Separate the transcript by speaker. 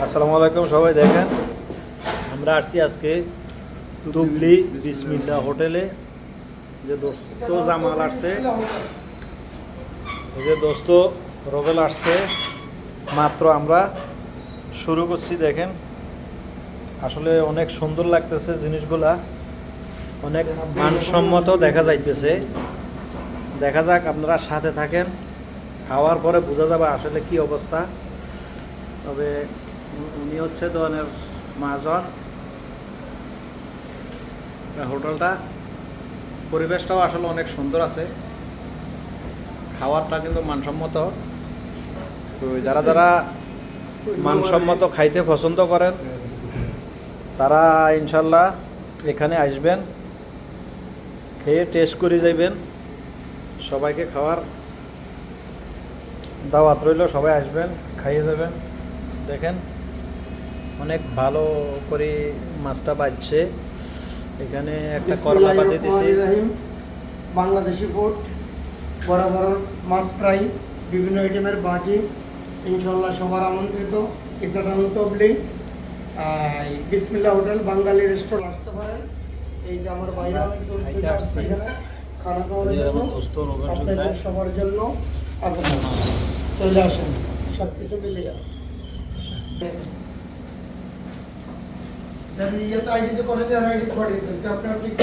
Speaker 1: আসসালামু আলাইকুম সবাই। দেখেন আমরা আসছি আজকে তুবলি বিসমিল্লাহ হোটেলে। যে দোস্ত জামাল আসছে, এই যে দোস্ত রবেল আসছে, মাত্র আমরা শুরু করছি। দেখেন আসলে অনেক সুন্দর লাগতেছে জিনিসগুলা, অনেক মানসম্মত দেখা যাইতেছে। দেখা যাক, আপনারা সাথে থাকেন, খাওয়ার পরে বোঝা যাবে আসলে কি অবস্থা। তবে উনি হচ্ছে দোকানের মহাজন। হোটেলটা পরিবেশটাও আসলে অনেক সুন্দর আছে, খাবারটা কিন্তু মানসম্মত। তো যারা যারা মানসম্মত খাইতে পছন্দ করেন তারা ইনশাল্লাহ এখানে আসবেন, খেয়ে টেস্ট করে যাইবেন। সবাইকে খাওয়ার দাওয়াত রইল, সবাই আসবেন, খাইয়ে যাবেন। দেখেন অনেক ভালো করে মাছটা বাজছে। এখানে একটা করলা বাজে দিছি,
Speaker 2: বাংলাদেশি ফুড, বড় বড় মাছ ফ্রাই, বিভিন্ন আইটেমের বাজি। ইনশাল্লাহ সবার আমন্ত্রিত। ইসাটাউন তবলি বিসমিল্লাহ হোটেল বাঙালি রেস্টুরেন্ট আসতে পারেন। এই যে আমার বাইরে অনেক দূর থেকে আসছে এখানে খানা খাওয়ার জন্য, আপনাদের সবার জন্য আগমন। চলে আসেন, সব কিছু মিলিয়ে। আইডিতে করে যে আইডিতে পাঠিয়ে দেন, আপনার ঠিক